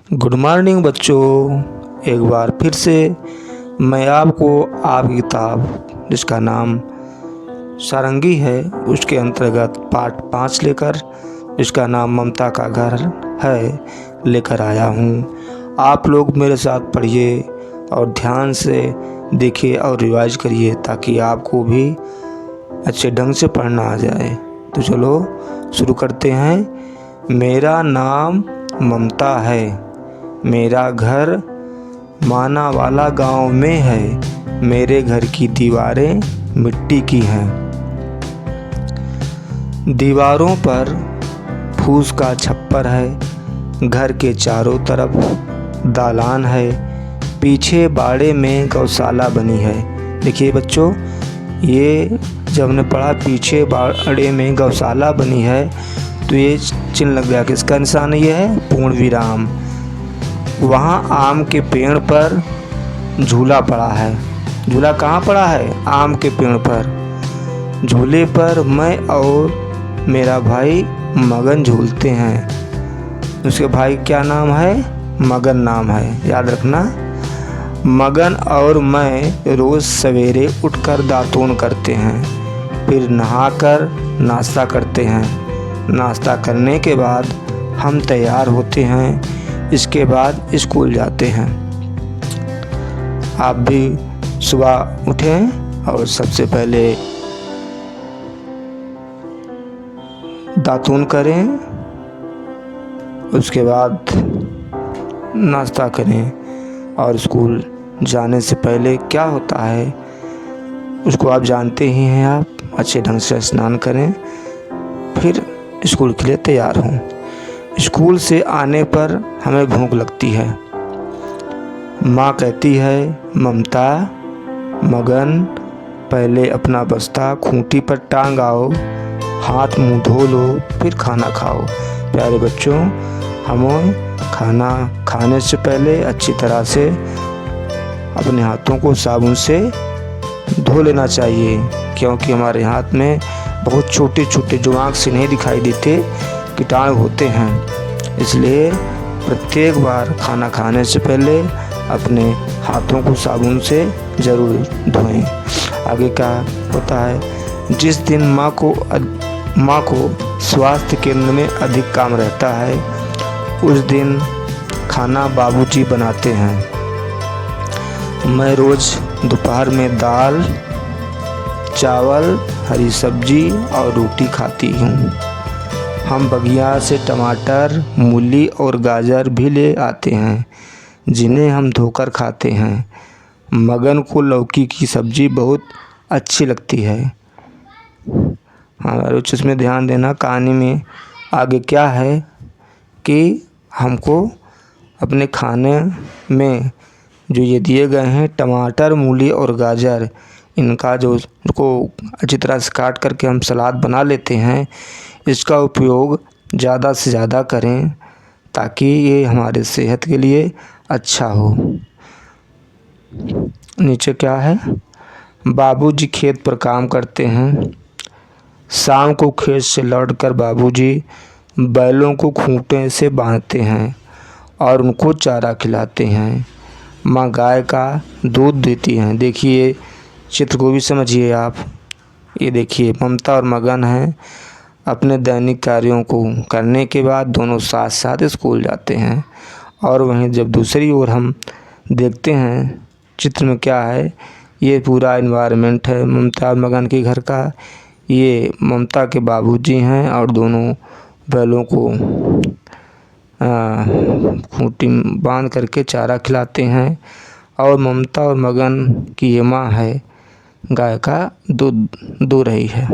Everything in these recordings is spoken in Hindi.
गुड मॉर्निंग बच्चों। एक बार फिर से मैं आपको आपकी किताब जिसका नाम सारंगी है उसके अंतर्गत पाठ 5 लेकर, जिसका नाम ममता का घर है, लेकर आया हूँ। आप लोग मेरे साथ पढ़िए और ध्यान से देखिए और रिवाइज करिए ताकि आपको भी अच्छे ढंग से पढ़ना आ जाए। तो चलो शुरू करते हैं। मेरा नाम ममता है, मेरा घर मानावाला गांव में है, मेरे घर की दीवारें मिट्टी की हैं। दीवारों पर फूस का छप्पर है, घर के चारों तरफ दालान है, पीछे बाड़े में गौशाला बनी है। देखिए बच्चों, ये जब हमने पढ़ा पीछे बाड़े में गौशाला बनी है तो ये चिन्ह लग गया कि इसका निशान ये है पूर्ण विराम। वहाँ आम के पेड़ पर झूला पड़ा है। झूला कहाँ पड़ा है? आम के पेड़ पर। झूले पर मैं और मेरा भाई मगन झूलते हैं। उसके भाई क्या नाम है? मगन नाम है, याद रखना। मगन और मैं रोज़ सवेरे उठकर दातून करते हैं, फिर नहाकर नाश्ता करते हैं। नाश्ता करने के बाद हम तैयार होते हैं, इसके बाद स्कूल जाते हैं। आप भी सुबह उठें और सबसे पहले दातून करें, उसके बाद नाश्ता करें और स्कूल जाने से पहले क्या होता है उसको आप जानते ही हैं। आप अच्छे ढंग से स्नान करें, फिर स्कूल के लिए तैयार हों। स्कूल से आने पर हमें भूख लगती है। माँ कहती है, ममता, मगन, पहले अपना बस्ता खूंटी पर टांग आओ, हाथ मुंह धो लो, फिर खाना खाओ। प्यारे बच्चों, हमें खाना खाने से पहले अच्छी तरह से अपने हाथों को साबुन से धो लेना चाहिए, क्योंकि हमारे हाथ में बहुत छोटे छोटे जो आँख से नहीं दिखाई देते कीटाणु होते हैं। इसलिए प्रत्येक बार खाना खाने से पहले अपने हाथों को साबुन से ज़रूर धोएं। आगे क्या होता है? जिस दिन माँ को स्वास्थ्य केंद्र में अधिक काम रहता है उस दिन खाना बाबूजी बनाते हैं। मैं रोज़ दोपहर में दाल, चावल, हरी सब्जी और रोटी खाती हूँ। हम बगिया से टमाटर, मूली और गाजर भी ले आते हैं, जिन्हें हम धोकर खाते हैं। मगन को लौकी की सब्ज़ी बहुत अच्छी लगती है। हमारे इसमें ध्यान देना, कहानी में आगे क्या है कि हमको अपने खाने में जो ये दिए गए हैं टमाटर, मूली और गाजर, इनका को अच्छी तरह से काट करके हम सलाद बना लेते हैं। इसका उपयोग ज़्यादा से ज़्यादा करें ताकि ये हमारे सेहत के लिए अच्छा हो। नीचे क्या है? बाबूजी खेत पर काम करते हैं। शाम को खेत से लौटकर बाबूजी बैलों को खूंटे से बांधते हैं और उनको चारा खिलाते हैं। माँ गाय का दूध देती हैं। देखिए चित्र को भी समझिए आप। ये देखिए ममता और मगन हैं। अपने दैनिक कार्यों को करने के बाद दोनों साथ साथ स्कूल जाते हैं। और वहीं जब दूसरी ओर हम देखते हैं चित्र में क्या है, ये पूरा एनवायरनमेंट है ममता और मगन के घर का। ये ममता के बाबूजी हैं और दोनों बैलों को खूंटी बांध करके चारा खिलाते हैं। और ममता और मगन की ये माँ है, गाय का दूध दो रही है।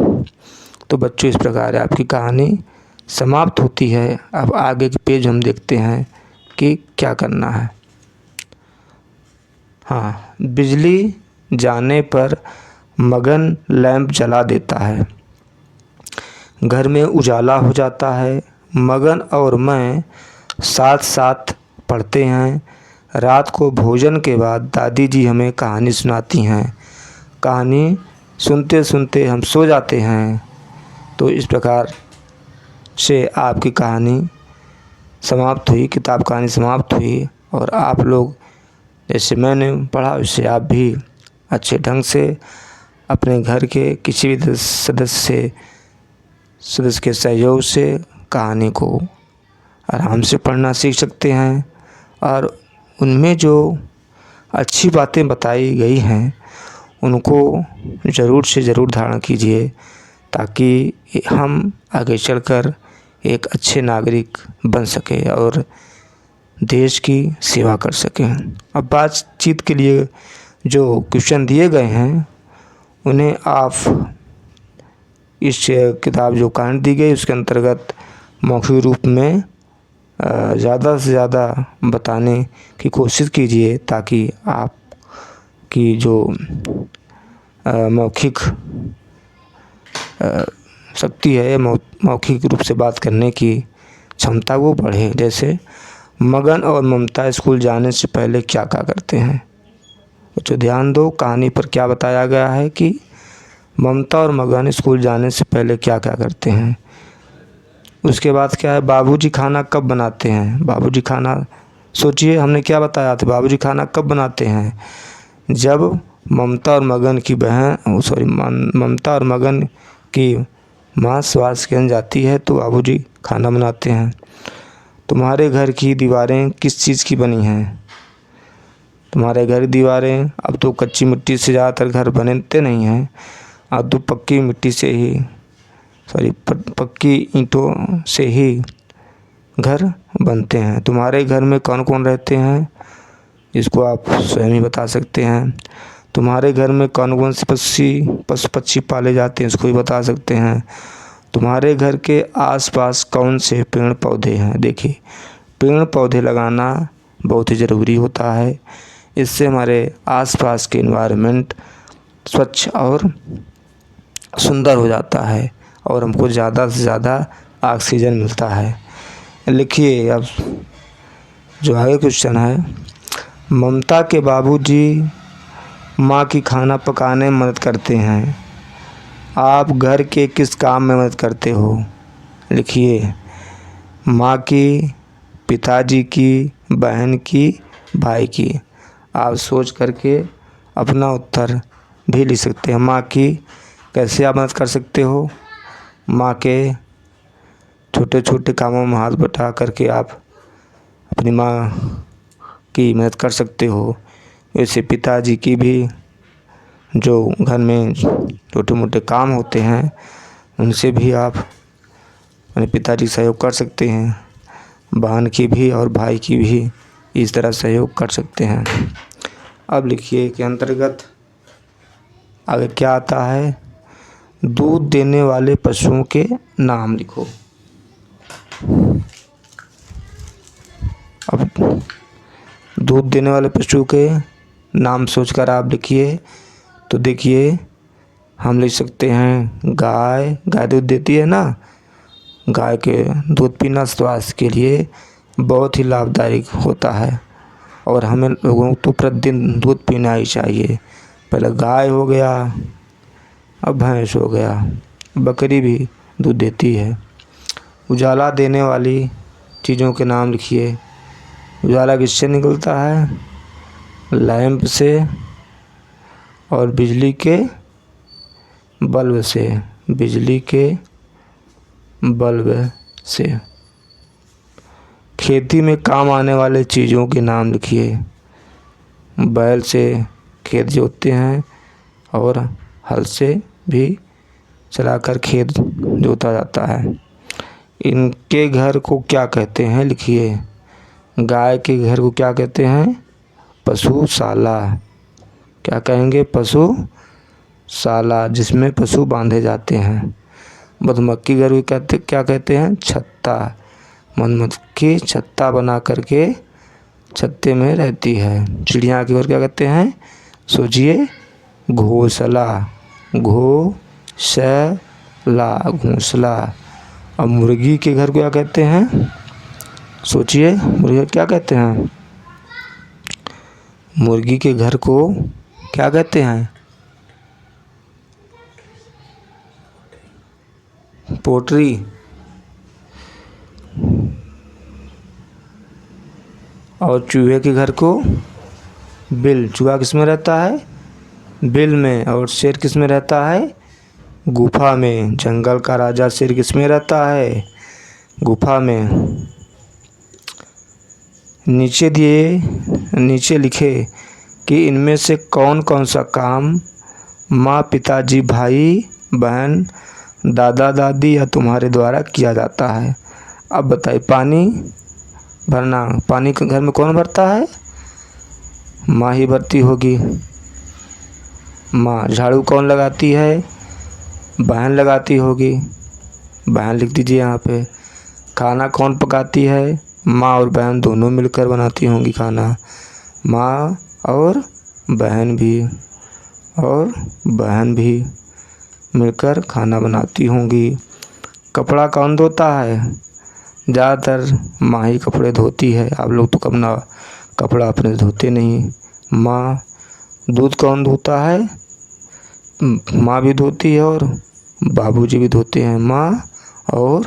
तो बच्चों, इस प्रकार आपकी कहानी समाप्त होती है। अब आगे के पेज हम देखते हैं कि क्या करना है। हाँ, बिजली जाने पर मगन लैंप जला देता है, घर में उजाला हो जाता है। मगन और मैं साथ साथ पढ़ते हैं। रात को भोजन के बाद दादी जी हमें कहानी सुनाती हैं। कहानी सुनते सुनते हम सो जाते हैं। तो इस प्रकार से आपकी कहानी समाप्त हुई, किताब कहानी समाप्त हुई और आप लोग जैसे मैंने पढ़ा उससे आप भी अच्छे ढंग से अपने घर के किसी भी सदस्य के सहयोग से कहानी को आराम से पढ़ना सीख सकते हैं और उनमें जो अच्छी बातें बताई गई हैं उनको ज़रूर से ज़रूर धारण कीजिए ताकि हम आगे चलकर एक अच्छे नागरिक बन सके और देश की सेवा कर सकें। अब बातचीत के लिए जो क्वेश्चन दिए गए हैं उन्हें आप इस किताब जो कहानी दी गई उसके अंतर्गत मौखिक रूप में ज़्यादा से ज़्यादा बताने की कोशिश कीजिए ताकि आप की जो मौखिक शक्ति है, मौखिक रूप से बात करने की क्षमता वो बढ़े। जैसे मगन और ममता स्कूल जाने से पहले क्या क्या करते हैं। तो ध्यान दो कहानी पर क्या बताया गया है कि ममता और मगन स्कूल जाने से पहले क्या क्या करते हैं। उसके बाद क्या है, बाबूजी खाना कब बनाते हैं। बाबूजी खाना, सोचिए हमने क्या बताया था, बाबूजी खाना कब बनाते हैं, जब ममता और मगन की ममता और मगन की माँ स्वास्थ्य केंद्र जाती है तो बाबूजी खाना बनाते हैं। तुम्हारे घर की दीवारें किस चीज़ की बनी हैं। तुम्हारे घर की दीवारें, अब तो कच्ची मिट्टी से ज़्यादातर घर बनते नहीं हैं, अब तो पक्की मिट्टी से ही पक्की ईंटों से ही घर बनते हैं। तुम्हारे घर में कौन कौन रहते हैं, इसको आप स्वयं ही बता सकते हैं। तुम्हारे घर में कौन कौन से पशु पक्षी पाले जाते हैं, इसको भी बता सकते हैं। तुम्हारे घर के आसपास कौन से पेड़ पौधे हैं। देखिए पेड़ पौधे लगाना बहुत ही ज़रूरी होता है, इससे हमारे आसपास के एनवायरनमेंट स्वच्छ और सुंदर हो जाता है और हमको ज़्यादा से ज़्यादा ऑक्सीजन मिलता है। लिखिए अब जो आगे क्वेश्चन है, ममता के बाबूजी माँ की खाना पकाने में मदद करते हैं, आप घर के किस काम में मदद करते हो। लिखिए माँ की, पिताजी की, बहन की, भाई की। आप सोच करके अपना उत्तर भी लिख सकते हैं। माँ की कैसे आप मदद कर सकते हो, माँ के छोटे छोटे कामों में हाथ बटा करके आप अपनी माँ की मदद कर सकते हो। वैसे पिताजी की भी, जो घर में छोटे मोटे काम होते हैं उनसे भी आप अपने पिताजी सहयोग कर सकते हैं। बहन की भी और भाई की भी इस तरह सहयोग कर सकते हैं। अब लिखिए के अंतर्गत आगे क्या आता है, दूध देने वाले पशुओं के नाम लिखो। अब दूध देने वाले पशु के नाम सोचकर आप लिखिए। तो देखिए हम लिख सकते हैं गाय, गाय दूध देती है ना, गाय के दूध पीना स्वास्थ्य के लिए बहुत ही लाभदायक होता है और हमें लोगों को तो प्रतिदिन दूध पीना ही चाहिए। पहले गाय हो गया, अब भैंस हो गया, बकरी भी दूध देती है। उजाला देने वाली चीज़ों के नाम लिखिए। उजाला किससे निकलता है, लैंप से और बिजली के बल्ब से, बिजली के बल्ब से। खेती में काम आने वाले चीज़ों के नाम लिखिए। बैल से खेत जोतते हैं और हल से भी चलाकर खेत जोता जाता है। इनके घर को क्या कहते हैं, लिखिए। गाय के घर को क्या कहते हैं, पशुशाला। क्या कहेंगे, पशुशाला, जिसमें पशु बांधे जाते हैं। मधुमक्खी घर को क्या कहते हैं, छत्ता। मधुमक्खी छत्ता बना करके छत्ते में रहती है। चिड़िया के घर क्या कहते हैं, सोचिए, घोंसला, घोंसला, घोंसला। अब मुर्गी के घर को क्या कहते हैं, सोचिए, मुर्गी क्या कहते हैं, मुर्गी के घर को क्या कहते हैं, पोल्ट्री। और चूहे के घर को बिल। चूहा किस में रहता है? बिल में। और शेर किस में रहता है? गुफा में। जंगल का राजा शेर किस में रहता है? गुफा में। नीचे लिखे कि इनमें से कौन कौन सा काम माँ, पिताजी, भाई, बहन, दादा, दादी या तुम्हारे द्वारा किया जाता है। अब बताइए, पानी भरना। पानी के घर में कौन भरता है? माँ ही भरती होगी, माँ। झाड़ू कौन लगाती है? बहन लगाती होगी, बहन लिख दीजिए यहाँ पे। खाना कौन पकाती है? माँ और बहन दोनों मिलकर बनाती होंगी खाना, माँ और बहन भी मिलकर खाना बनाती होंगी। कपड़ा कौन धोता है? ज़्यादातर माँ ही कपड़े धोती है। आप लोग तो अपना कपड़ा अपने धोते नहीं, माँ। दूध कौन धोता है? माँ भी धोती है और बाबूजी भी धोते हैं, माँ और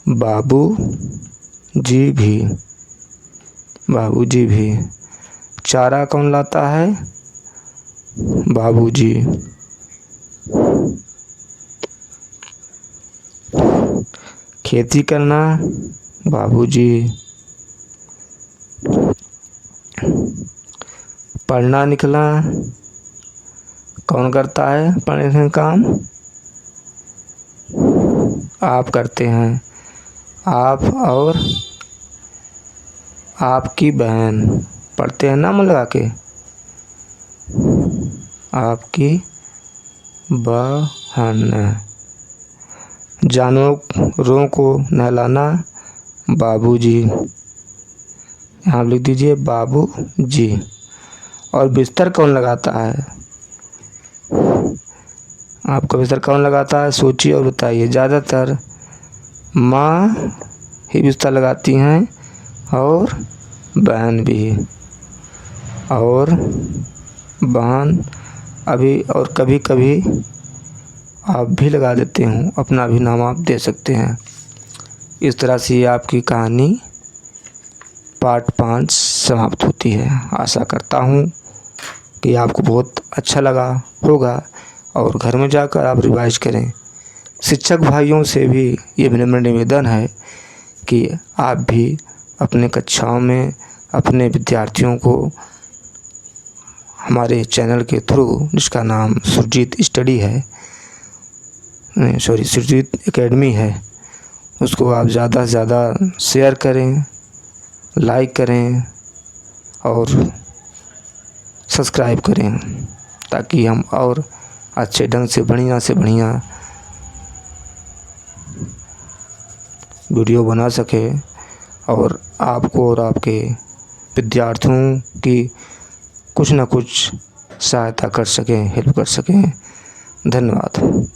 बाबूजी भी। चारा कौन लाता है? बाबूजी। खेती करना बाबूजी। पढ़ना लिखना कौन करता है? पढ़ने का काम आप करते हैं, आप और आपकी बहन। पढ़ते हैं ना मन लगा के, आपकी बहन। जानवरों को नहलाना बाबूजी। यहाँ लिख दीजिए बाबूजी। और बिस्तर कौन लगाता है? आपका बिस्तर कौन लगाता है? सोचिए और बताइए। ज़्यादातर माँ ही बिस्तर लगाती हैं और बहन भी, और बहन अभी और कभी कभी आप भी लगा देते हो, अपना भी नाम आप दे सकते हैं। इस तरह से आपकी कहानी पार्ट 5 समाप्त होती है। आशा करता हूँ कि आपको बहुत अच्छा लगा होगा और घर में जाकर आप रिवाइज करें। शिक्षक भाइयों से भी ये विनम्र निवेदन है कि आप भी अपने कक्षाओं में अपने विद्यार्थियों को हमारे चैनल के थ्रू, जिसका नाम सुरजीत स्टडी है, सुरजीत एकेडमी है, उसको आप ज़्यादा से ज़्यादा शेयर करें, लाइक करें और सब्सक्राइब करें, ताकि हम और अच्छे ढंग से बढ़िया वीडियो बना सके और आपको और आपके विद्यार्थियों की कुछ ना कुछ सहायता कर सकें, हेल्प कर सकें। धन्यवाद।